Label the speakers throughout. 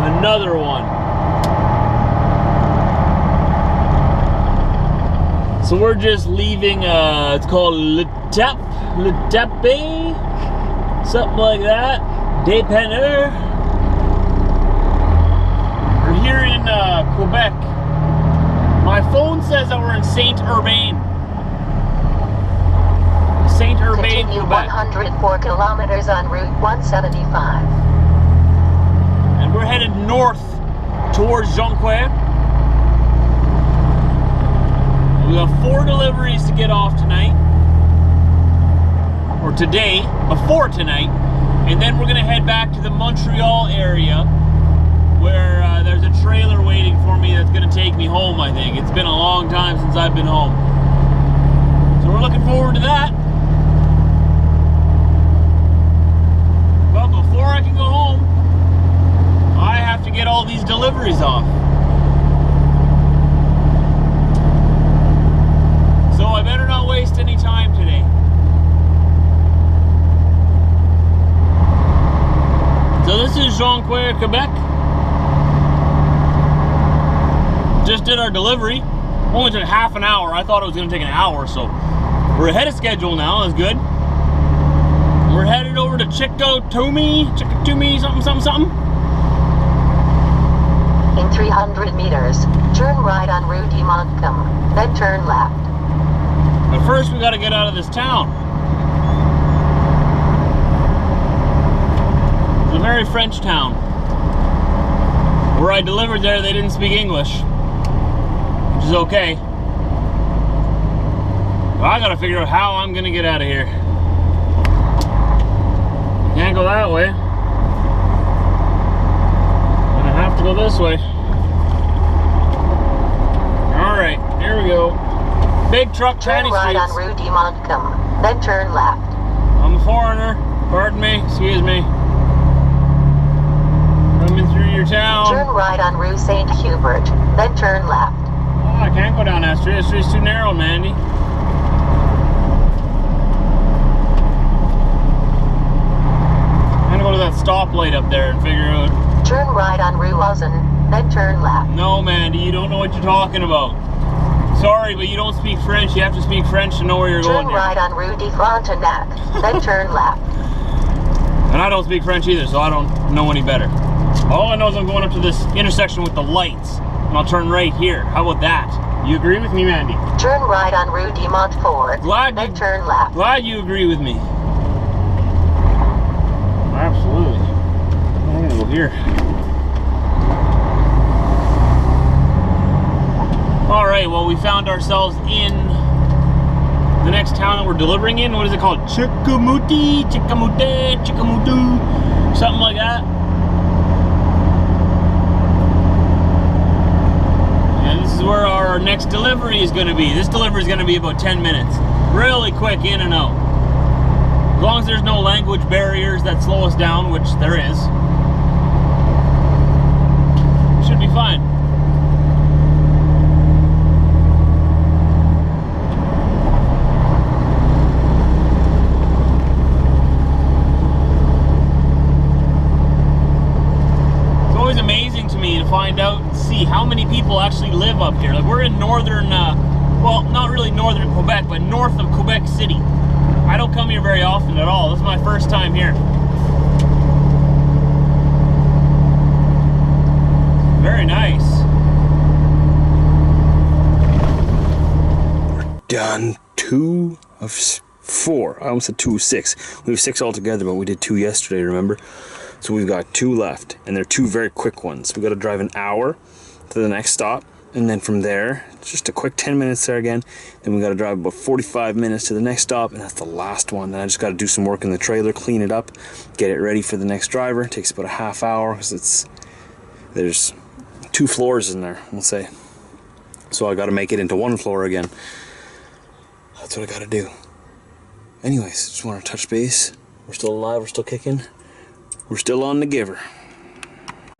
Speaker 1: Another one. So we're just leaving, it's called Le Tape, something like that. Dépanneur. We're here in Quebec. My phone says that we're in Saint-Urbain. Saint-Urbain,
Speaker 2: Continue
Speaker 1: Quebec.
Speaker 2: 104 kilometers on Route 175.
Speaker 1: And we're headed north towards Jonquière. We got 4 deliveries to get off tonight. Or today, before tonight. And then we're gonna head back to the Montreal area where there's a trailer waiting for me that's gonna take me home, I think. It's been a long time since I've been home. So we're looking forward to that. But before I can go home, I have to get all these deliveries off. So I better not waste any time today. So this is Jonquière, Quebec. Just did our delivery. Only took half an hour. I thought it was going to take an hour, so we're ahead of schedule now. That's good. We're headed over to Chicoutimi, something, something, something.
Speaker 2: In 300 meters, turn right on Rue de Montcalm, then turn left.
Speaker 1: But first we got to get out of this town. It's a very French town. Where I delivered there, they didn't speak English, which is okay. But I got to figure out how I'm going to get out of here. Can't go that way. Gonna have to go this way. Alright, here we go. Big truck,
Speaker 2: turn
Speaker 1: tiny
Speaker 2: right
Speaker 1: streets.
Speaker 2: on Rue de Montcalm, then turn left.
Speaker 1: I'm a foreigner. Pardon me, excuse me. Coming through your town.
Speaker 2: Turn right on Rue Saint Hubert, then turn left.
Speaker 1: Oh, I can't go down that street. That street's too narrow, Mandy. I'm gonna go to that stoplight up there and figure out.
Speaker 2: Turn right on Rue Ozen, then turn left.
Speaker 1: No, Mandy, you don't know what you're talking about. Sorry, but you don't speak French. You have to speak French to know where you're going.
Speaker 2: Turn right on Rue de Frontenac, then turn left.
Speaker 1: And I don't speak French either, so I don't know any better. All I know is I'm going up to this intersection with the lights, and I'll turn right here. How about that? You agree with me, Mandy?
Speaker 2: Turn right on Rue de Montfort, then turn left.
Speaker 1: Glad you agree with me. Absolutely. I'm gonna go here. All right, well, we found ourselves in the next town that we're delivering in. What is it called? Chicomuti, something like that. And this is where our next delivery is gonna be. This delivery is gonna be about 10 minutes. Really quick, in and out. As long as there's no language barriers that slow us down, which there is, it should be fine. It's always amazing to me to find out and see how many people actually live up here. Like, we're in northern, well, not really northern Quebec, but north of Quebec City. I don't come here very often at all. This is my first time here. Very nice.
Speaker 3: We're done 2 of 4. I almost said 2 of 6. We have 6 altogether, but we did 2 yesterday, remember? So we've got 2 left, and they're 2 very quick ones. We got to drive an hour to the next stop. And then from there, just a quick 10 minutes there again. Then we got to drive about 45 minutes to the next stop, and that's the last one. Then I just got to do some work in the trailer, clean it up, get it ready for the next driver. It takes about a half hour because there's 2 floors in there, we'll say. So I got to make it into 1 floor again. That's what I got to do. Anyways, just want to touch base. We're still alive. We're still kicking. We're still on the giver.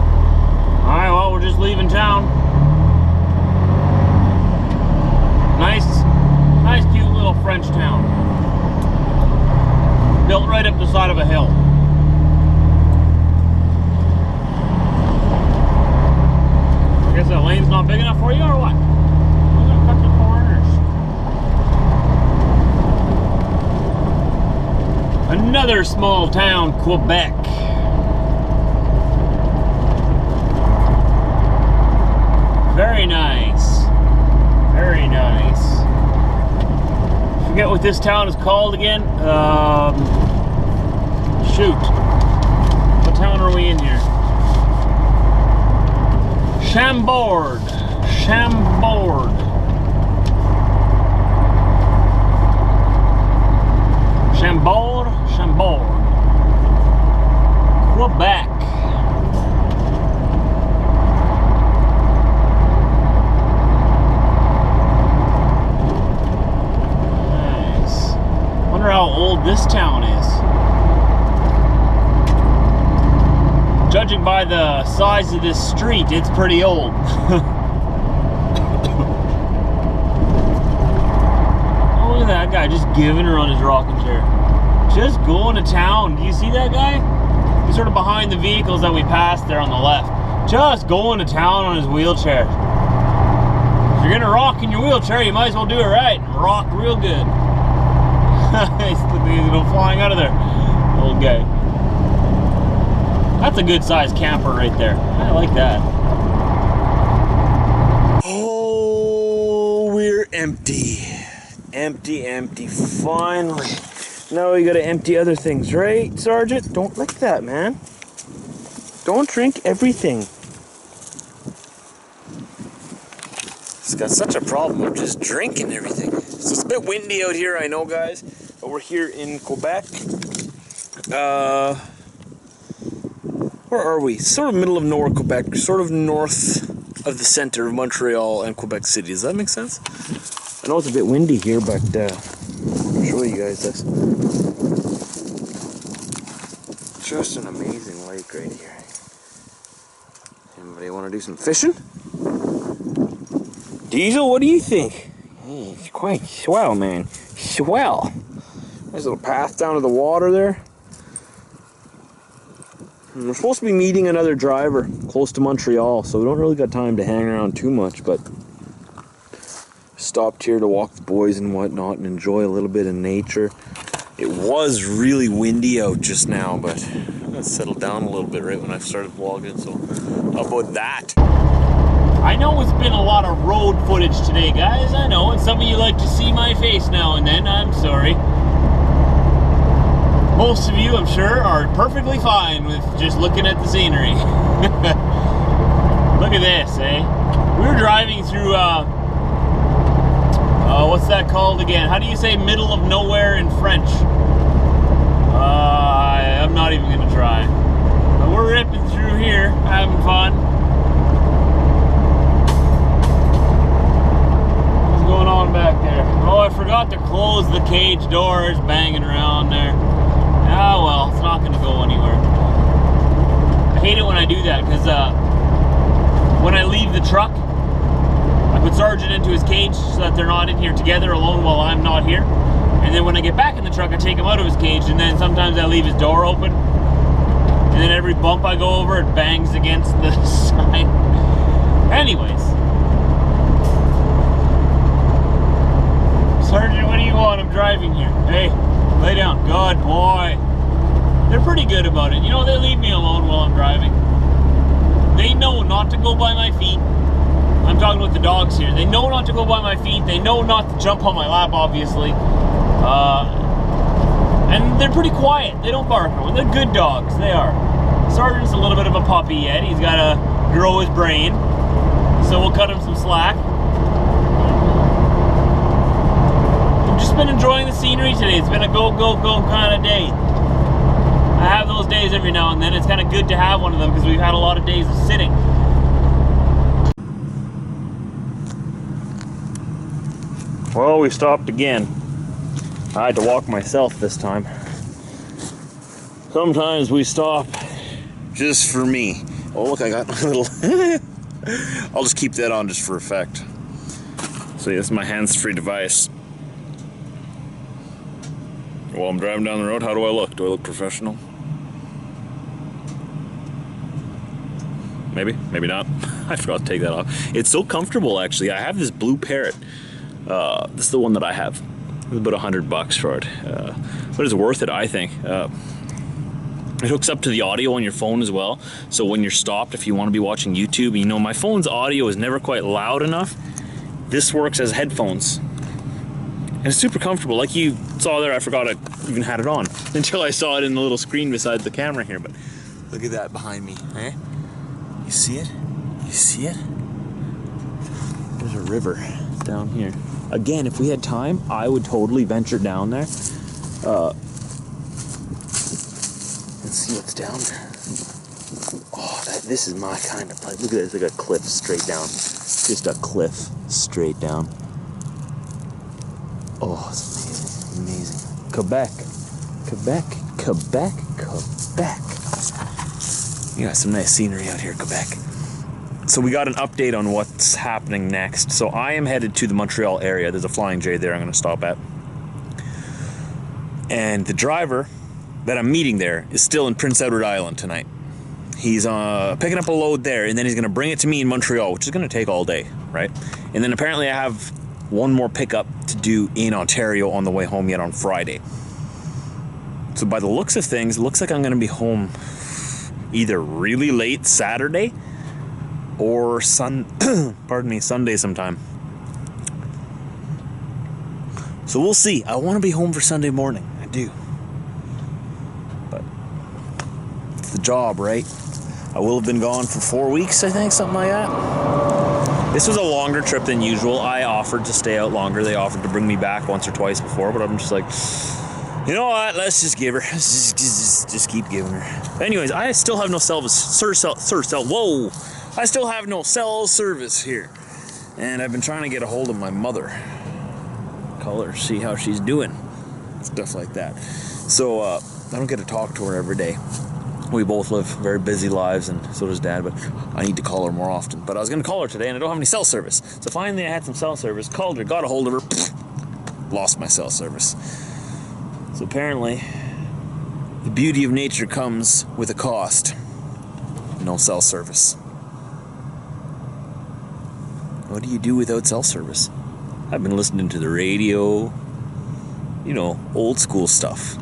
Speaker 1: All right, well, we're just leaving town. Nice, cute little French town. Built right up the side of a hill. Another small town, Quebec. Very nice. Very nice. Forget what this town is called again. Shoot. What town are we in here? Chambord. Chambord. Chambord. Chambord. Quebec. Nice. Wonder how old this town is. Judging by the size of this street, it's pretty old. Oh, look at that guy just giving her on his rocking chair. Just going to town. Do you see that guy? He's sort of behind the vehicles that we passed there on the left. Just going to town on his wheelchair. If you're gonna rock in your wheelchair, you might as well do it right and rock real good. He's going flying out of there. Old guy. That's a good sized camper right there. I like that.
Speaker 3: Oh, we're empty. Empty, empty. Finally. Now we gotta empty other things, right, Sergeant? Don't like that, man. Don't drink everything. It's got such a problem of just drinking everything. So it's a bit windy out here, I know, guys. But we're here in Quebec. Where are we? Sort of middle of nowhere, Quebec. Sort of north of the center of Montreal and Quebec City. Does that make sense? I know it's a bit windy here, but I'll show you guys this. Just an amazing lake right here. Anybody want to do some fishing? Diesel, what do you think? Hey, it's quite swell, man. Swell. There's a little path down to the water there. And we're supposed to be meeting another driver close to Montreal, so we don't really got time to hang around too much, but stopped here to walk the boys and whatnot and enjoy a little bit of nature. It was really windy out just now, but it settled down a little bit right when I started vlogging, so how about that?
Speaker 1: I know it's been a lot of road footage today, guys. I know, and some of you like to see my face now and then. I'm sorry. Most of you, I'm sure, are perfectly fine with just looking at the scenery. Look at this, eh? We were driving through, what's that called again? How do you say middle of nowhere in French? I'm not even gonna try. But we're ripping through here, having fun. What's going on back there? Oh, I forgot to close the cage doors, banging around there. Ah, well, it's not gonna go anywhere. I hate it when I do that, because when I leave the truck, I put Sergeant into his cage so that they're not in here together alone while I'm not here. And then when I get back in the truck, I take him out of his cage, and then sometimes I leave his door open. And then every bump I go over, it bangs against the side. Anyways. Sergeant, what do you want? I'm driving here. Hey, lay down. Good boy. They're pretty good about it. You know, they leave me alone while I'm driving. They know not to go by my feet. I'm talking with the dogs here. They know not to go by my feet. They know not to jump on my lap, obviously. And they're pretty quiet. They don't bark. They're good dogs. They are. Sergeant's a little bit of a puppy yet. He's got to grow his brain. So we'll cut him some slack. I've just been enjoying the scenery today. It's been a go, go, go kind of day. I have those days every now and then. It's kind of good to have one of them because we've had a lot of days of sitting. Well, we stopped again. I had to walk myself this time. Sometimes we stop
Speaker 3: Just for me. Oh, look, I got my little... I'll just keep that on just for effect. So, this is my hands-free device. While I'm driving down the road, how do I look? Do I look professional? Maybe, maybe not. I forgot to take that off. It's so comfortable, actually. I have this blue Parrot. This is the one that I have. was about $100 for it. But it's worth it, I think. It hooks up to the audio on your phone as well. So when you're stopped, if you want to be watching YouTube, you know, my phone's audio is never quite loud enough. This works as headphones. And it's super comfortable. Like you saw there, I forgot I even had it on until I saw it in the little screen beside the camera here. But look at that behind me, eh? You see it? You see it? There's a river down here. Again, if we had time, I would totally venture down there. Let's see what's down there. Oh, this is my kind of place. Look at this, like a cliff straight down. Just a cliff straight down. Oh, it's amazing, amazing. Quebec, Quebec, Quebec, Quebec. You got some nice scenery out here, Quebec. So we got an update on what's happening next. So I am headed to the Montreal area. There's a Flying J there I'm going to stop at. And the driver that I'm meeting there is still in Prince Edward Island tonight. He's picking up a load there, and then he's going to bring it to me in Montreal, which is going to take all day, right? And then apparently I have one more pickup to do in Ontario on the way home yet on Friday. So by the looks of things, it looks like I'm going to be home either really late Saturday or Sunday sometime. So we'll see. I want to be home for Sunday morning. I do. But it's the job, right? I will have been gone for 4 weeks, I think, something like that. This was a longer trip than usual. I offered to stay out longer. They offered to bring me back once or twice before, but I'm just like, you know what? Let's just give her. Just keep giving her. Anyways, I still have no I still have no cell service here, and I've been trying to get a hold of my mother. Call her, see how she's doing, stuff like that. So I don't get to talk to her every day. We both live very busy lives, and so does Dad, but I need to call her more often. But I was going to call her today, and I don't have any cell service. So finally I had some cell service, called her, got a hold of her, lost my cell service. So apparently, the beauty of nature comes with a cost. No cell service. What do you do without cell service? I've been listening to the radio, you know, old school stuff.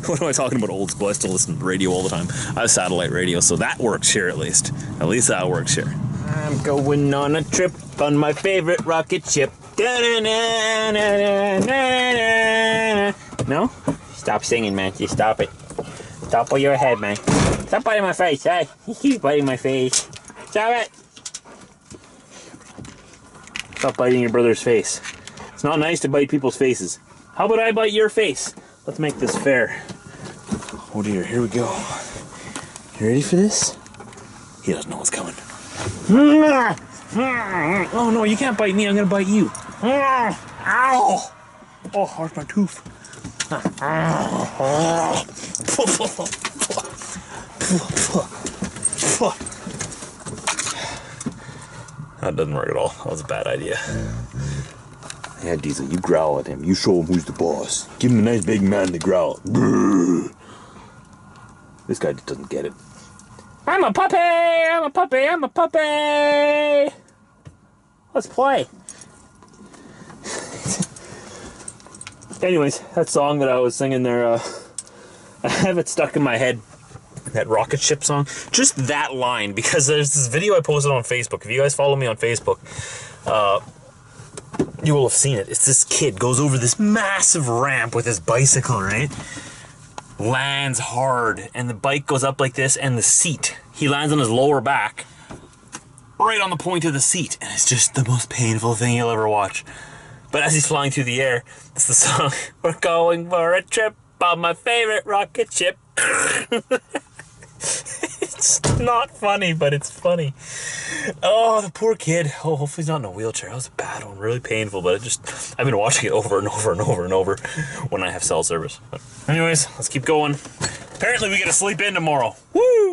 Speaker 3: What am I talking about, old school? I still listen to the radio all the time. I have satellite radio, so that works here at least. At least that works here. I'm going on a trip on my favorite rocket ship. No? Stop singing, man. You stop it. Stop with your head, man. Stop biting my face, hey? You keep biting my face. Stop it. Stop biting your brother's face. It's not nice to bite people's faces. How about I bite your face? Let's make this fair. Oh dear, here we go. You ready for this? He doesn't know what's coming. Oh no, you can't bite me, I'm gonna bite you. Ow! Oh, how's my tooth? That doesn't work at all. That was a bad idea. Yeah, Diesel, you growl at him. You show him who's the boss. Give him a nice big man to growl. Brrr. This guy doesn't get it. I'm a puppy! I'm a puppy! I'm a puppy! Let's play. Anyways, that song that I was singing there, I have it stuck in my head. That rocket ship song. Just that line, because there's this video I posted on Facebook. If you guys follow me on Facebook, you will have seen it. It's this kid goes over this massive ramp with his bicycle, right? Lands hard, and the bike goes up like this, and the seat, he lands on his lower back, right on the point of the seat, and it's just the most painful thing you'll ever watch. But as he's flying through the air, it's the song, we're going for a trip on my favorite rocket ship. It's not funny, but it's funny. Oh, the poor kid. Oh, hopefully he's not in a wheelchair. That was a bad one, really painful, but I've been watching it over and over and over and over when I have cell service. But anyways, let's keep going. Apparently we get to sleep in tomorrow. Woo!